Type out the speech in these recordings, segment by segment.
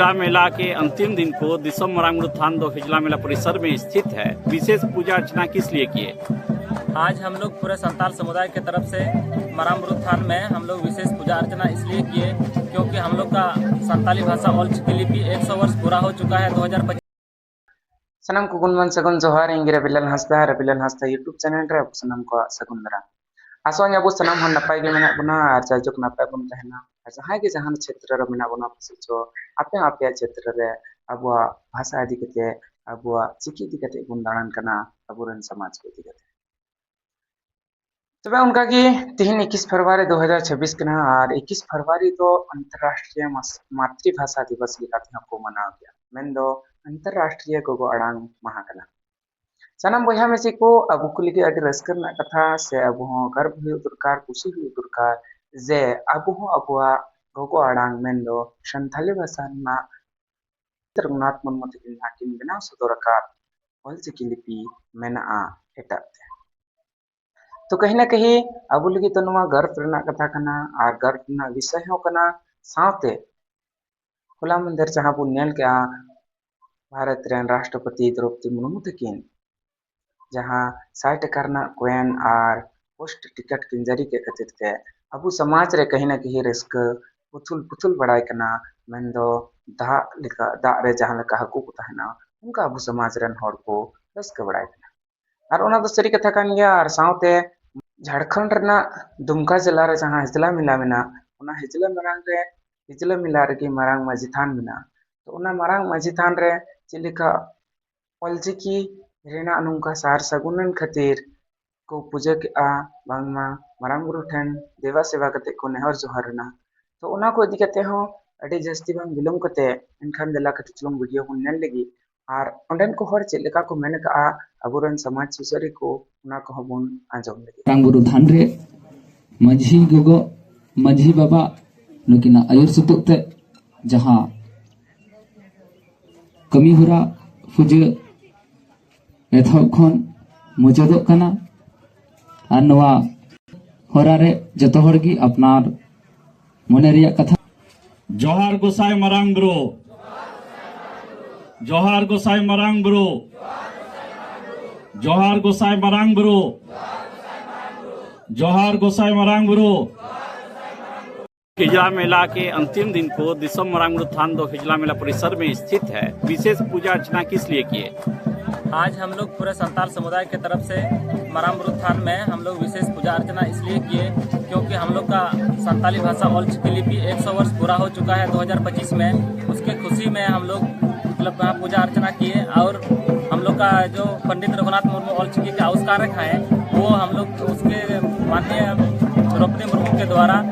हिजड़ा मेला के अंतिम दिन को दिसम मरांगबुरु थान दो हिजड़ा मेला परिसर में स्थित है। विशेष पूजा अर्चना किस लिए किए? आज हम लोग पूरे संताल समुदाय के तरफ से मरांगबुरु थान में हम लोग विशेष पूजा अर्चना इसलिए किए क्योंकि हम लोग का संताली भाषा ऑल चिकी लिपि 100 वर्ष पूरा हो चुका है 2025। सनम को गुणमन सगुन जोहार इंगे रबिलन हंसदा यूट्यूब चैनल रे सनम को सगुन दरा आसोन अब सनम हन नपाय गे मेना बना आर जायजोक नपाय बन तहना आर जहां के जहां क्षेत्र रे मेना बना पसिचो आपे क्षेत्र रे अबुआ भाषा इदी कते अबुआ चिकी इदी कते बुन दाणन कना अबुरन समाज को इदी कते तबे उनका की तीन 21 फरवरी 2026 कना और 21 फरवरी तो अंतरराष्ट्रीय मातृभाषा दिवस लेकाते को मनाव गया मेन दो अंतरराष्ट्रीय गोगो अड़ांग माहा कना सानाम बहा मेसी को अबु को लगे अडी रस्कर ना कथा से अबु हो गर्व हुई दुरकार खुशी हुई दुरकार जे अबु हो अबुआ गोगो अड़ांग मेन दो संथाली भाषा ना रघुनाथ मुर्मू तकिन हाकिम बनाव सदरकार ऑलचिकी लिपि मेना एटा तो कहीं ना कहीं अबु लगी तो नुआ गर्व रना कथा कना और गर्व ना विषय हो कना साथे खुला मंदिर जहां बु नेल के भारत रेन राष्ट्रपति द्रौपदी मुर्मू तकिन जहां 60 टका कोयन और पोस्ट टिकट किन जारी के खातिर ते अबु समाज रे कहीं ना कहीं रिस्क पुथुल बड़ाई कना मेन दो दा लेका दा रे जहां लेका हकु को तहना उनका अबु समाज रेन हर को रिस्क बड़ाई कना और ओना दो सरी कथा कान गया और साथे झारखंड रना दुमका जिला रे जहां हिजला मिला मेना ओना हिजला मरांग रे हिजला मिला रे की मरांग माझी थान मेना तो ओना मरांग माझी थान रे चिलिका ऑलचिकी रेना नुंका सार सगुनन खातिर को पूजा के बांगमा मरांगबुरु ठेन देवा सेवा कते को नेहर जोहार ना तो ओना को इदी कते हो अडी जस्ती बांग बिलम कते इनखान देला कते चुलुम वीडियो को नेल लगी और ओंडन को हर चेलेका को मेन का अबुरन समाज सुसरी को ओना को हबुन आंजम लगी मरांगबुरु थान रे माझी गोगो माझी बाबा नुकिना आयुर सुतुते जहां कमी हुरा पूजा एथब खन मुचादो कना और नवा होरा रे जतो हर की अपनार मने रिया कथा जोहार गोसाई मरांगबुरु जोहार गोसाई मरांगबुरु जोहार गोसाई मरांगबुरु जोहार गोसाई मरांगबुरु। हिजड़ा मेला के अंतिम दिन को दिसम मरांगबुरु थान दो हिजड़ा मेला परिसर में स्थित है। विशेष पूजा अर्चना किस लिए किए? आज हम लोग पूरे संताल समुदाय के तरफ से मरांगबुरु थान में हम लोग विशेष पूजा अर्चना इसलिए किए क्योंकि हम लोग का संताली भाषा ऑल चिकी लिपि 100 वर्ष पूरा हो चुका है 2025 में। उसके खुशी में हम लोग मतलब वहाँ पूजा अर्चना किए और हम लोग का जो पंडित रघुनाथ मुर्मू ऑल चिकी के आविष्कारक हैं वो हम लोग उसके माननीय द्रौपदी मुर्मू के द्वारा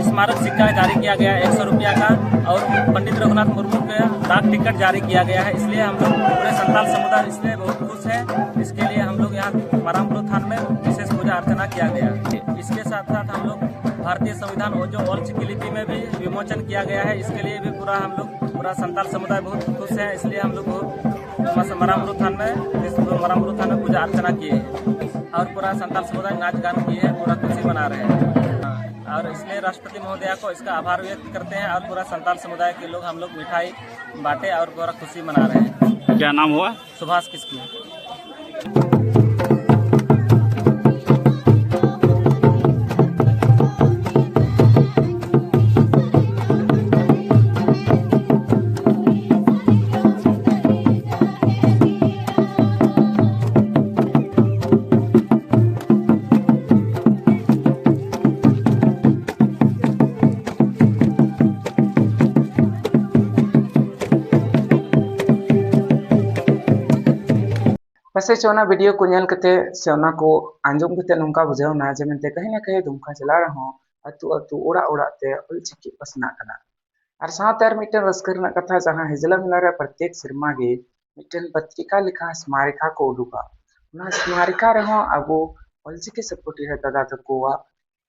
स्मारक सिक्का जारी किया गया 100 रुपया का और पंडित रघुनाथ मुर्मू के डाक टिकट जारी किया गया है। इसलिए हम लोग पूरे संताल समुदाय इसलिए बहुत खुश है। इसके लिए हम लोग यहाँ मरांगबुरु थान में विशेष पूजा अर्चना किया गया। इसके साथ साथ हम लोग भारतीय संविधान और जो ऑल चिकी लिपि में भी विमोचन किया गया है इसके लिए भी पूरा संताल समुदाय बहुत खुश है। इसलिए हम लोग मरांगबुरु थान में पूजा अर्चना किए और पूरा संताल समुदाय नाच गान किए हैं, पूरा खुशी मना रहे हैं और इसलिए राष्ट्रपति महोदया को इसका आभार व्यक्त करते हैं और पूरा संताल समुदाय के लोग हम लोग मिठाई बांटे और पूरा खुशी मना रहे हैं। क्या नाम हुआ? सुभाष किस्की। पसे चोना वीडियो को नेल कते से ओना को आंजम कते नुंका बुझाव ना जे मेनते कहीं ना कहीं दुमका चला रहो अतु ओड़ा ते ऑलचिकी पसना कना और साथ यार मिटन रस्कर ना कथा जहां हिजला मिला रे प्रत्येक सिरमा गे मिटन पत्रिका लिखा स्मारिका को उडुका ना स्मारिका रहो अबो ऑलचिकी सपोर्टी रे दादा तकोवा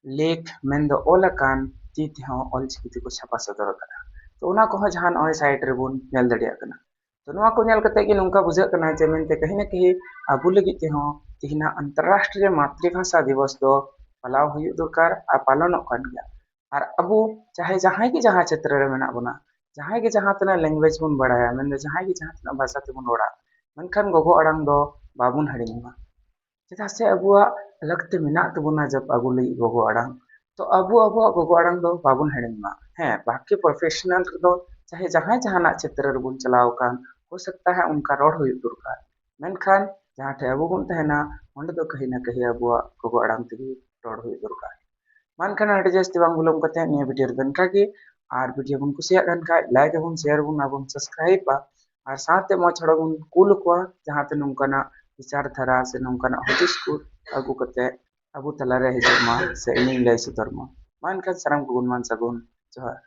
लेख मेंदो ओलकान तीत हो ऑलचिकी को छापा सदर कना तो ओना को जहां ओय साइड रे बुन नेल दड़िया कना तो नुआ को नेल कते कि नुंका बुझा कना जे मेनते कहीं ना कहीं अबु लगी ते हो तिहिना अंतरराष्ट्रीय मातृभाषा दिवस दो पलाव हुई दरकार आ पालन कान गया और अबु चाहे जहां की जहां क्षेत्र रे मेना बना जहाँ के जहाँ तना लैंग्वेज बन बड़ाया मैं जहाँ के जहाँ तना भाषा तेबन रोड़ा मनखान गोगो अड़ांग दो बाबुन हड़िंगमा चेदा से अबुआ लगते मेना तबुना जब अगु लई गोगो अड़ांग तो अबु गोगो अड़ांग दो बाबुन हड़िंगमा हैं बाकी प्रोफेशनल दो चाहे जहाँ जहाँ क्षेत्र रे बुन चलाव कान हो सकता है उनका रोड हुई दुर्गा मेनखान जहाँ ठे अबु बुन तहना ओंडे दो कहीं ना कहीं अबुआ गोगो अड़ांग तेगी रोड हुई दुर्गा मानखान अड़ी जास्ती बांग बुलम कते निया वीडियो रन कागे आर वीडियो बुन कुसिया गन का लाइक बुन शेयर बुन आबुन सब्सक्राइब बा और साथ में छड़ा बुन कुल को जहाँ ते नोंकाना विचार धारा से नोंकाना हुदिस को अगु कते अबु तलारे हिजुमा से इनी लय सुधरमा मानखान साराम गुण मान सगुन जोहार।